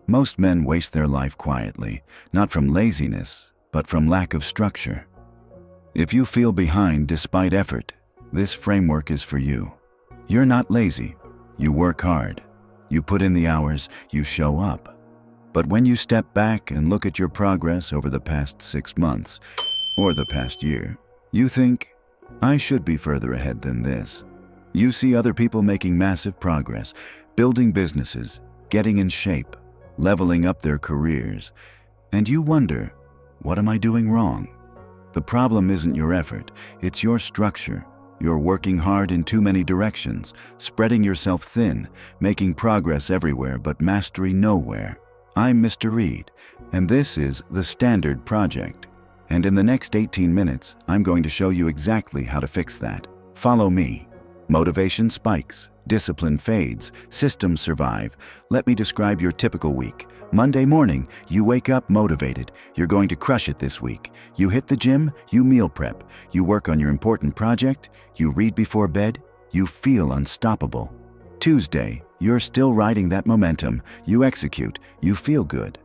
Most men waste their life quietly, not from laziness, but from lack of structure. If you feel behind despite effort, this framework is for you. You're not lazy. You work hard. You put in the hours. You show up. But when you step back and look at your progress over the past 6 months, or the past year, you think, I should be further ahead than this. You see other people making massive progress, building businesses, getting in shape, leveling up their careers, and you wonder, what am I doing wrong? The problem isn't your effort, it's your structure. You're working hard in too many directions, spreading yourself thin, making progress everywhere but mastery nowhere. I'm Mr. Reed, and this is The Standard Project. And in the next 18 minutes, I'm going to show you exactly how to fix that. Follow me. Motivation spikes, discipline fades, systems survive. Let me describe your typical week. Monday morning, you wake up motivated. You're going to crush it this week. You hit the gym, you meal prep. You work on your important project, you read before bed, you feel unstoppable. Tuesday, you're still riding that momentum. You execute, you feel good.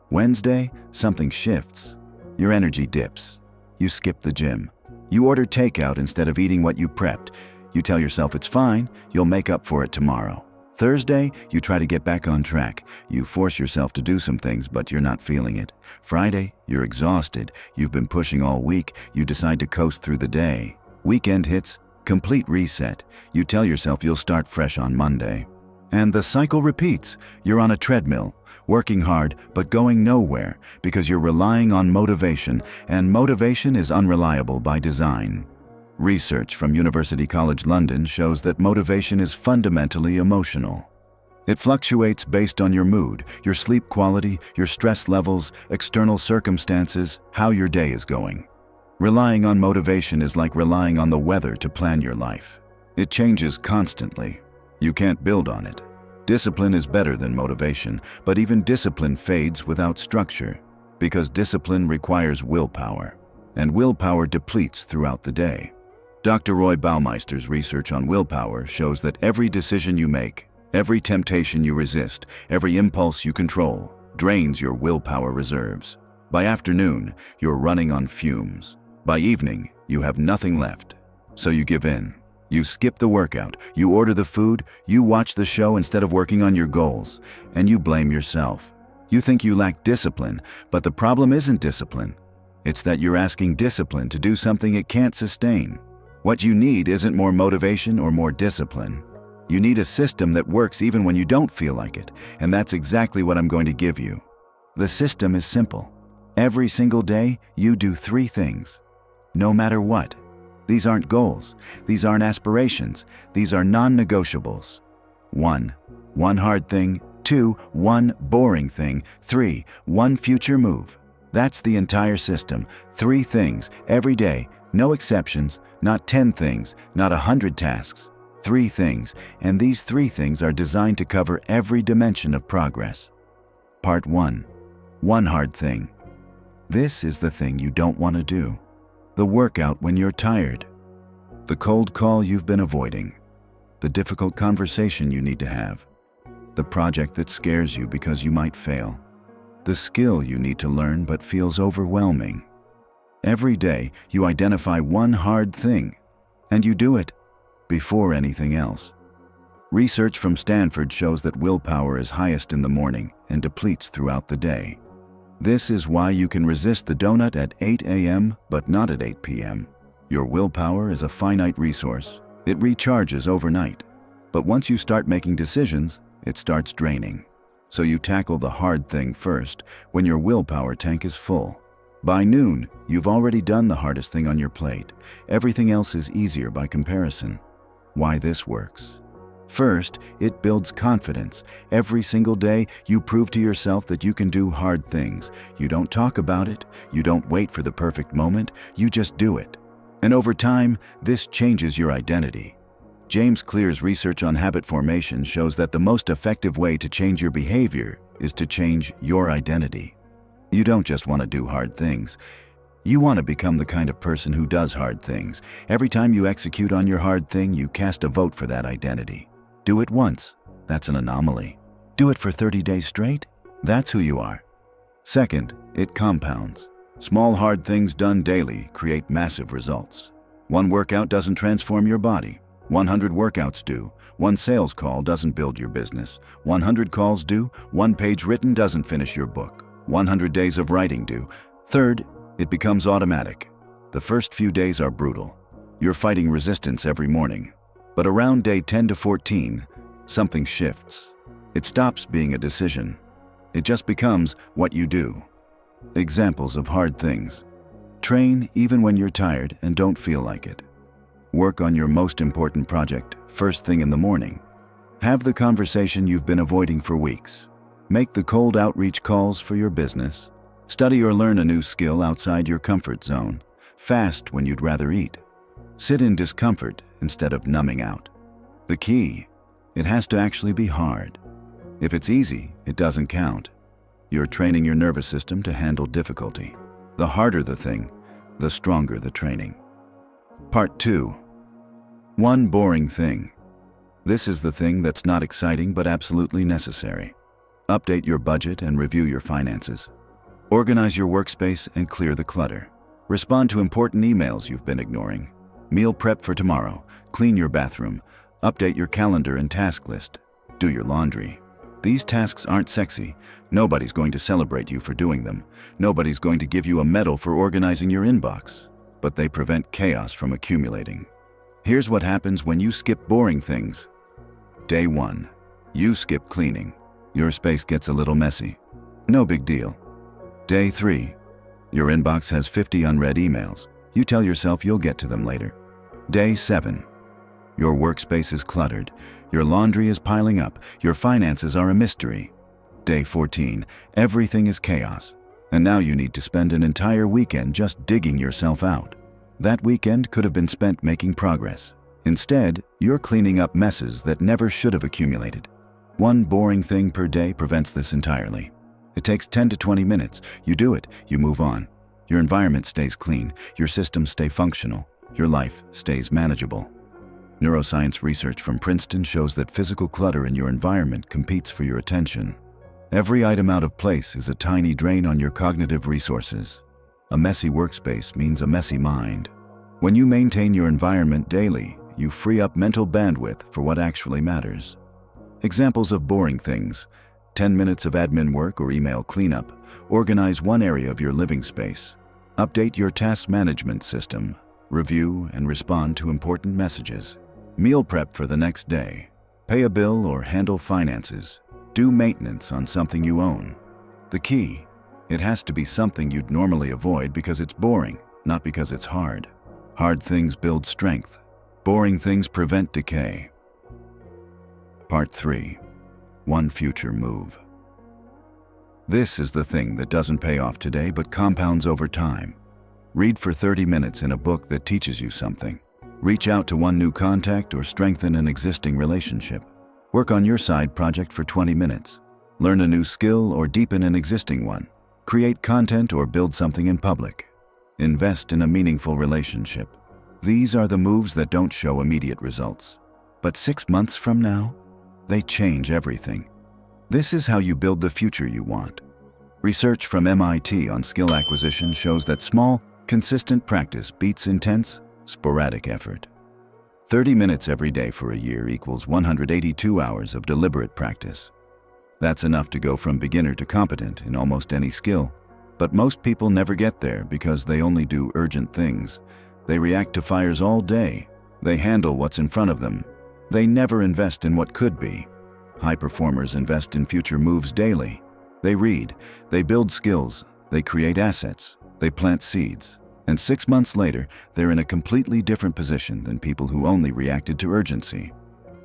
Wednesday, something shifts. Your energy dips. You skip the gym. You order takeout instead of eating what you prepped. You tell yourself it's fine, you'll make up for it tomorrow. Thursday, you try to get back on track. You force yourself to do some things, but you're not feeling it. Friday, you're exhausted. You've been pushing all week. You decide to coast through the day. Weekend hits, complete reset. You tell yourself you'll start fresh on Monday. And the cycle repeats. You're on a treadmill, working hard, but going nowhere because you're relying on motivation, and motivation is unreliable by design. Research from University College London shows that motivation is fundamentally emotional. It fluctuates based on your mood, your sleep quality, your stress levels, external circumstances, how your day is going. Relying on motivation is like relying on the weather to plan your life. It changes constantly. You can't build on it. Discipline is better than motivation, but even discipline fades without structure, because discipline requires willpower, and willpower depletes throughout the day. Dr. Roy Baumeister's research on willpower shows that every decision you make, every temptation you resist, every impulse you control, drains your willpower reserves. By afternoon, you're running on fumes. By evening, you have nothing left. So you give in. You skip the workout, you order the food, you watch the show instead of working on your goals, and you blame yourself. You think you lack discipline, but the problem isn't discipline. It's that you're asking discipline to do something it can't sustain. What you need isn't more motivation or more discipline. You need a system that works even when you don't feel like it, and that's exactly what I'm going to give you. The system is simple. Every single day, you do 3 things. No matter what. These aren't goals. These aren't aspirations. These are non-negotiables. 1. One hard thing. 2. One boring thing. 3. One future move. That's the entire system. 3 things, every day, no exceptions, not 10 things, not 100 tasks. 3 things, and these 3 things are designed to cover every dimension of progress. Part 1. One hard thing. This is the thing you don't want to do. The workout when you're tired. The cold call you've been avoiding. The difficult conversation you need to have. The project that scares you because you might fail. The skill you need to learn but feels overwhelming. Every day, you identify one hard thing, and you do it before anything else. Research from Stanford shows that willpower is highest in the morning and depletes throughout the day. This is why you can resist the donut at 8 a.m. but not at 8 p.m. Your willpower is a finite resource. It recharges overnight. But once you start making decisions, it starts draining. So you tackle the hard thing first when your willpower tank is full. By noon, you've already done the hardest thing on your plate. Everything else is easier by comparison. Why this works? First, it builds confidence. Every single day, you prove to yourself that you can do hard things. You don't talk about it. You don't wait for the perfect moment. You just do it. And over time, this changes your identity. James Clear's research on habit formation shows that the most effective way to change your behavior is to change your identity. You don't just want to do hard things. You want to become the kind of person who does hard things. Every time you execute on your hard thing, you cast a vote for that identity. Do it once. That's an anomaly. Do it for 30 days straight. That's who you are. Second, it compounds. Small hard things done daily create massive results. One workout doesn't transform your body. 100 workouts do. One sales call doesn't build your business. 100 calls do. One page written doesn't finish your book. 100 days of writing do. Third, it becomes automatic. The first few days are brutal. You're fighting resistance every morning. But around day 10 to 14, something shifts. It stops being a decision. It just becomes what you do. Examples of hard things. Train even when you're tired and don't feel like it. Work on your most important project first thing in the morning. Have the conversation you've been avoiding for weeks. Make the cold outreach calls for your business. Study or learn a new skill outside your comfort zone. Fast when you'd rather eat. Sit in discomfort instead of numbing out. The key, it has to actually be hard. If it's easy, it doesn't count. You're training your nervous system to handle difficulty. The harder the thing, the stronger the training. Part 2. One boring thing. This is the thing that's not exciting but absolutely necessary. Update your budget and review your finances. Organize your workspace and clear the clutter. Respond to important emails you've been ignoring. Meal prep for tomorrow. Clean your bathroom. Update your calendar and task list. Do your laundry. These tasks aren't sexy. Nobody's going to celebrate you for doing them. Nobody's going to give you a medal for organizing your inbox. But they prevent chaos from accumulating. Here's what happens when you skip boring things. Day 1. You skip cleaning. Your space gets a little messy. No big deal. Day 3. Your inbox has 50 unread emails. You tell yourself you'll get to them later. Day 7. Your workspace is cluttered. Your laundry is piling up. Your finances are a mystery. Day 14. Everything is chaos. And now you need to spend an entire weekend just digging yourself out. That weekend could have been spent making progress. Instead, you're cleaning up messes that never should have accumulated. One boring thing per day prevents this entirely. It takes 10 to 20 minutes. You do it, you move on. Your environment stays clean. Your systems stay functional. Your life stays manageable. Neuroscience research from Princeton shows that physical clutter in your environment competes for your attention. Every item out of place is a tiny drain on your cognitive resources. A messy workspace means a messy mind. When you maintain your environment daily, you free up mental bandwidth for what actually matters. Examples of boring things: 10 minutes of admin work or email cleanup. Organize one area of your living space. Update your task management system. Review and respond to important messages. Meal prep for the next day. Pay a bill or handle finances. Do maintenance on something you own. The key, it has to be something you'd normally avoid because it's boring, not because it's hard. Hard things build strength. Boring things prevent decay. Part 3. One future move. This is the thing that doesn't pay off today but compounds over time. Read for 30 minutes in a book that teaches you something. Reach out to one new contact or strengthen an existing relationship. Work on your side project for 20 minutes. Learn a new skill or deepen an existing one. Create content or build something in public. Invest in a meaningful relationship. These are the moves that don't show immediate results. But 6 months from now, they change everything. This is how you build the future you want. Research from MIT on skill acquisition shows that small, consistent practice beats intense, sporadic effort. 30 minutes every day for a year equals 182 hours of deliberate practice. That's enough to go from beginner to competent in almost any skill. But most people never get there because they only do urgent things. They react to fires all day. They handle what's in front of them. They never invest in what could be. High performers invest in future moves daily. They read, they build skills, they create assets, they plant seeds. And 6 months later, they're in a completely different position than people who only reacted to urgency.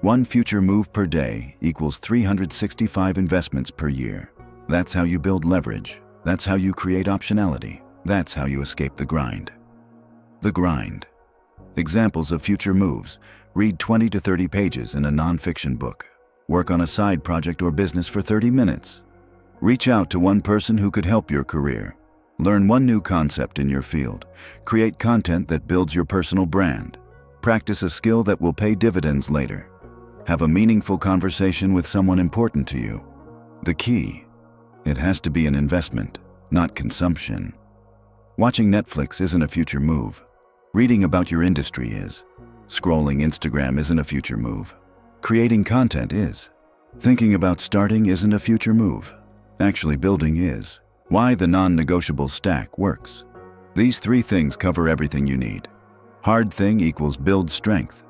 One future move per day equals 365 investments per year. That's how you build leverage. That's how you create optionality. That's how you escape the grind. The grind. Examples of future moves. Read 20 to 30 pages in a nonfiction book. Work on a side project or business for 30 minutes. Reach out to one person who could help your career. Learn one new concept in your field. Create content that builds your personal brand. Practice a skill that will pay dividends later. Have a meaningful conversation with someone important to you. The key, It has to be an investment, not consumption. Watching Netflix isn't a future move. Reading about your industry is. Scrolling Instagram isn't a future move. Creating content is. Thinking about starting isn't a future move. Actually building is. Why the non-negotiable stack works. These three things cover everything you need. Hard thing equals build strength.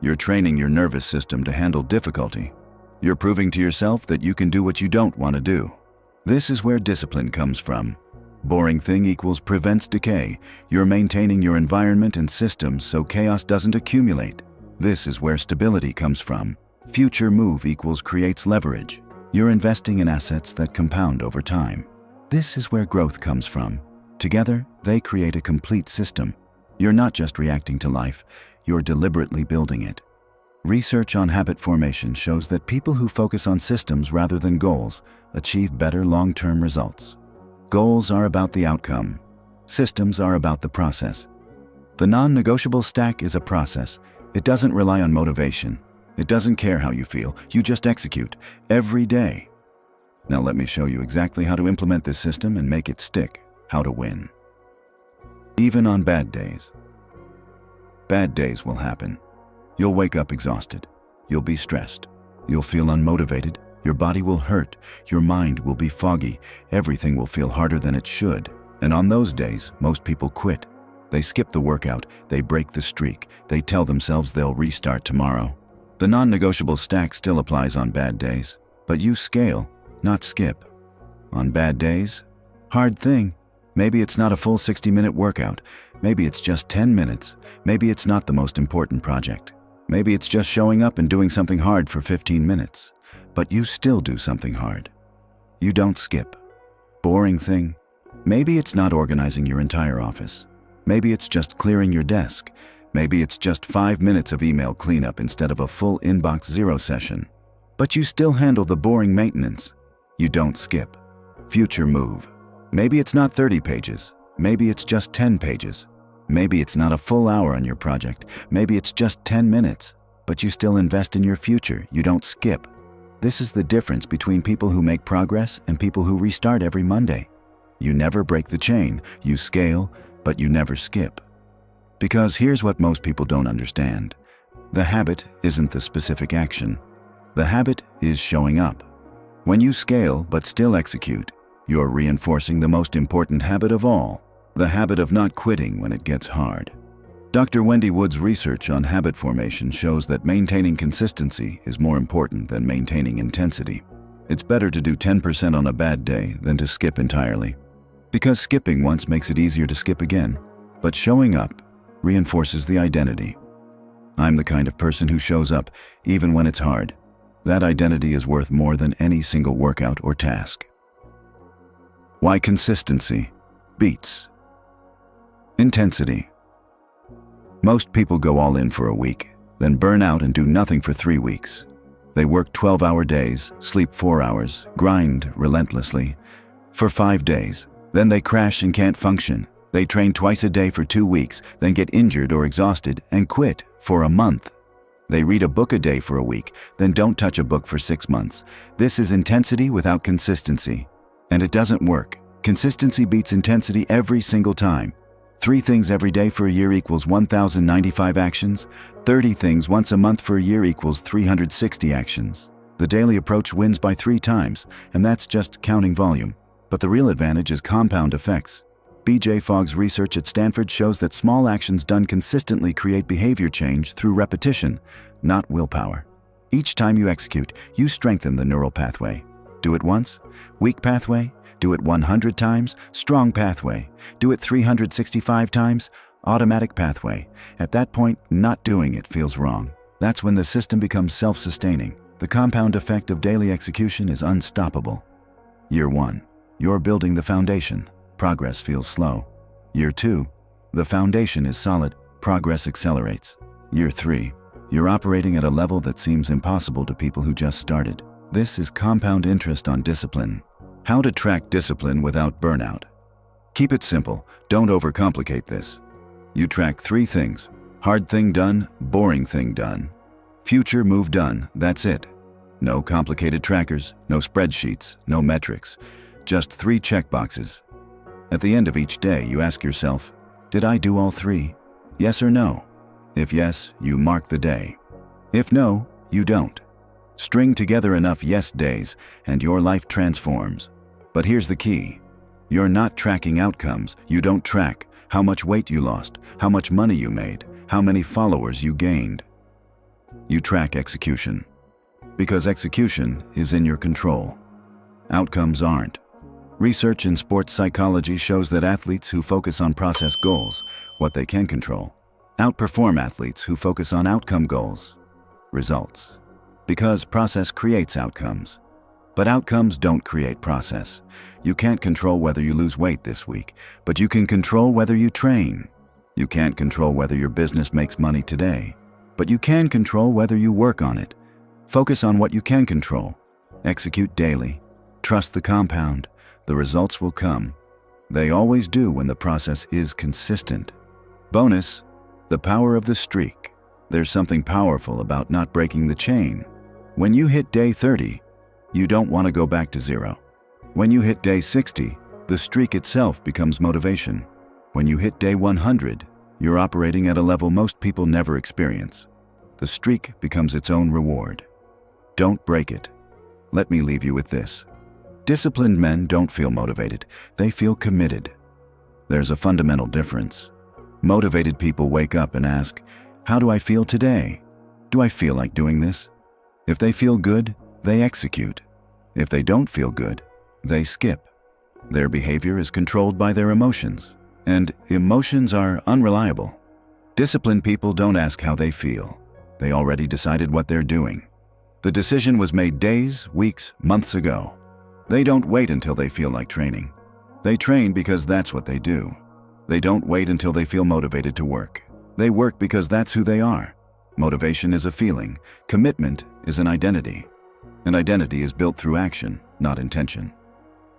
You're training your nervous system to handle difficulty. You're proving to yourself that you can do what you don't want to do. This is where discipline comes from. Boring thing equals prevents decay. You're maintaining your environment and systems so chaos doesn't accumulate. This is where stability comes from. Future move equals creates leverage. You're investing in assets that compound over time. This is where growth comes from. Together, they create a complete system. You're not just reacting to life, you're deliberately building it. Research on habit formation shows that people who focus on systems rather than goals achieve better long-term results. Goals are about the outcome. Systems are about the process. The non-negotiable stack is a process. It doesn't rely on motivation. It doesn't care how you feel. You just execute every day. Now let me show you exactly how to implement this system and make it stick. How to win. Even on bad days. Bad days will happen. You'll wake up exhausted. You'll be stressed. You'll feel unmotivated. Your body will hurt. Your mind will be foggy. Everything will feel harder than it should. And on those days, most people quit. They skip the workout. They break the streak. They tell themselves they'll restart tomorrow. The non-negotiable stack still applies on bad days. But you scale, not skip. On bad days, hard thing. Maybe it's not a full 60-minute workout. Maybe it's just 10 minutes. Maybe it's not the most important project. Maybe it's just showing up and doing something hard for 15 minutes. But you still do something hard. You don't skip. Boring thing. Maybe it's not organizing your entire office. Maybe it's just clearing your desk. Maybe it's just 5 minutes of email cleanup instead of a full inbox zero session. But you still handle the boring maintenance. You don't skip. Future move. Maybe it's not 30 pages. Maybe it's just 10 pages. Maybe it's not a full hour on your project. Maybe it's just 10 minutes. But you still invest in your future. You don't skip. This is the difference between people who make progress and people who restart every Monday. You never break the chain. You scale, but you never skip. Because here's what most people don't understand. The habit isn't the specific action. The habit is showing up. When you scale but still execute, you're reinforcing the most important habit of all, the habit of not quitting when it gets hard. Dr. Wendy Wood's research on habit formation shows that maintaining consistency is more important than maintaining intensity. It's better to do 10% on a bad day than to skip entirely. Because skipping once makes it easier to skip again, but showing up reinforces the identity. I'm the kind of person who shows up even when it's hard. That identity is worth more than any single workout or task. Why consistency beats intensity. Most people go all in for a week, then burn out and do nothing for 3 weeks. They work 12-hour days, sleep 4 hours, grind relentlessly for 5 days. Then they crash and can't function. They train twice a day for 2 weeks, then get injured or exhausted and quit for a month. They read a book a day for a week, then don't touch a book for 6 months. This is intensity without consistency. And it doesn't work. Consistency beats intensity every single time. 3 things every day for a year equals 1,095 actions. 30 things once a month for a year equals 360 actions. The daily approach wins by 3 times, and that's just counting volume. But the real advantage is compound effects. B.J. Fogg's research at Stanford shows that small actions done consistently create behavior change through repetition, not willpower. Each time you execute, you strengthen the neural pathway. Do it once, weak pathway. Do it 100 times, strong pathway. Do it 365 times, automatic pathway. At that point, not doing it feels wrong. That's when the system becomes self-sustaining. The compound effect of daily execution is unstoppable. Year 1, you're building the foundation. Progress feels slow. Year 2, the foundation is solid. Progress accelerates. Year 3, you're operating at a level that seems impossible to people who just started. This is compound interest on discipline. How to track discipline without burnout. Keep it simple. Don't overcomplicate this. You track 3 things. Hard thing done, boring thing done. Future move done, that's it. No complicated trackers, no spreadsheets, no metrics. Just 3 checkboxes. At the end of each day, you ask yourself, did I do all 3? Yes or no? If yes, you mark the day. If no, you don't. String together enough yes days and your life transforms. But here's the key. You're not tracking outcomes. You don't track how much weight you lost, how much money you made, how many followers you gained. You track execution. Because execution is in your control. Outcomes aren't. Research in sports psychology shows that athletes who focus on process goals, what they can control, outperform athletes who focus on outcome goals, results. Because process creates outcomes. But outcomes don't create process. You can't control whether you lose weight this week, but you can control whether you train. You can't control whether your business makes money today, but you can control whether you work on it. Focus on what you can control. Execute daily. Trust the compound. The results will come. They always do when the process is consistent. Bonus, the power of the streak. There's something powerful about not breaking the chain. When you hit day 30, you don't want to go back to 0. When you hit day 60, the streak itself becomes motivation. When you hit day 100, you're operating at a level most people never experience. The streak becomes its own reward. Don't break it. Let me leave you with this. Disciplined men don't feel motivated, they feel committed. There's a fundamental difference. Motivated people wake up and ask, how do I feel today? Do I feel like doing this? If they feel good, they execute. If they don't feel good, they skip. Their behavior is controlled by their emotions, and emotions are unreliable. Disciplined people don't ask how they feel. They already decided what they're doing. The decision was made days, weeks, months ago. They don't wait until they feel like training. They train because that's what they do. They don't wait until they feel motivated to work. They work because that's who they are. Motivation is a feeling. Commitment is an identity. An identity is built through action, not intention.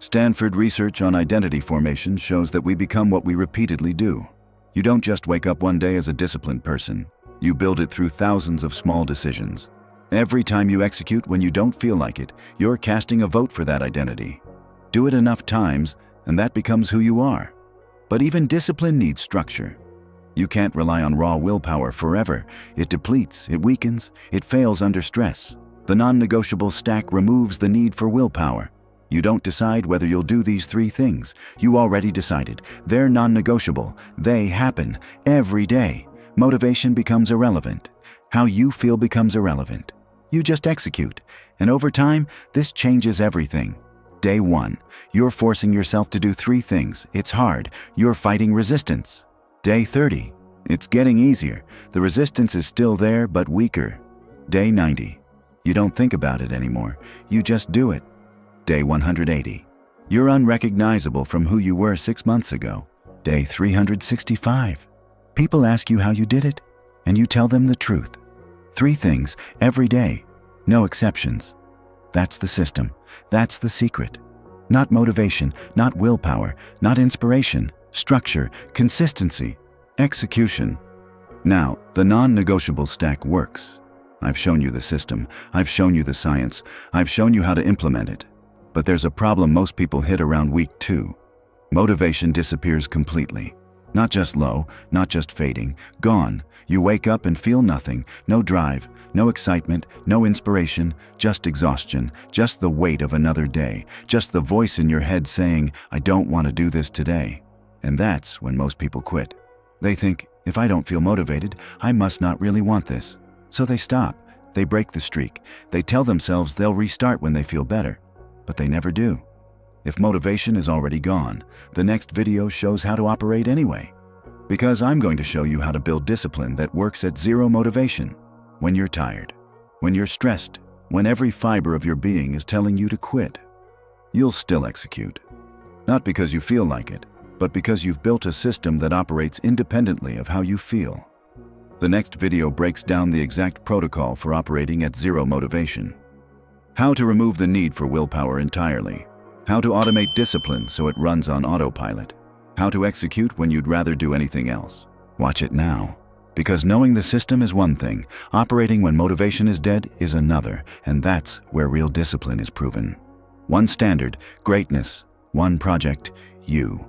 Stanford research on identity formation shows that we become what we repeatedly do. You don't just wake up one day as a disciplined person. You build it through thousands of small decisions. Every time you execute when you don't feel like it, you're casting a vote for that identity. Do it enough times, and that becomes who you are. But even discipline needs structure. You can't rely on raw willpower forever. It depletes, it weakens, it fails under stress. The non-negotiable stack removes the need for willpower. You don't decide whether you'll do these 3 things. You already decided. They're non-negotiable. They happen every day. Motivation becomes irrelevant. How you feel becomes irrelevant. You just execute. And over time, this changes everything. Day 1, you're forcing yourself to do 3 things. It's hard. You're fighting resistance. Day 30, it's getting easier. The resistance is still there, but weaker. Day 90, you don't think about it anymore. You just do it. Day 180, you're unrecognizable from who you were 6 months ago. Day 365, people ask you how you did it, and you tell them the truth. 3 things every day, no exceptions. That's the system. That's the secret. Not motivation, not willpower, not inspiration. Structure, consistency, execution. Now, the non-negotiable stack works. I've shown you the system. I've shown you the science. I've shown you how to implement it. But there's a problem most people hit around week 2. Motivation disappears completely. Not just low, not just fading, gone. You wake up and feel nothing, no drive, no excitement, no inspiration, just exhaustion, just the weight of another day, just the voice in your head saying, I don't want to do this today. And that's when most people quit. They think, if I don't feel motivated, I must not really want this. So they stop. They break the streak. They tell themselves they'll restart when they feel better. But they never do. If motivation is already gone, the next video shows how to operate anyway. Because I'm going to show you how to build discipline that works at 0 motivation. When you're tired, when you're stressed, when every fiber of your being is telling you to quit. You'll still execute. Not because you feel like it, but because you've built a system that operates independently of how you feel. The next video breaks down the exact protocol for operating at 0 motivation. How to remove the need for willpower entirely. How to automate discipline so it runs on autopilot. How to execute when you'd rather do anything else. Watch it now. Because knowing the system is one thing, operating when motivation is dead is another, and that's where real discipline is proven. One standard, greatness. One project, you.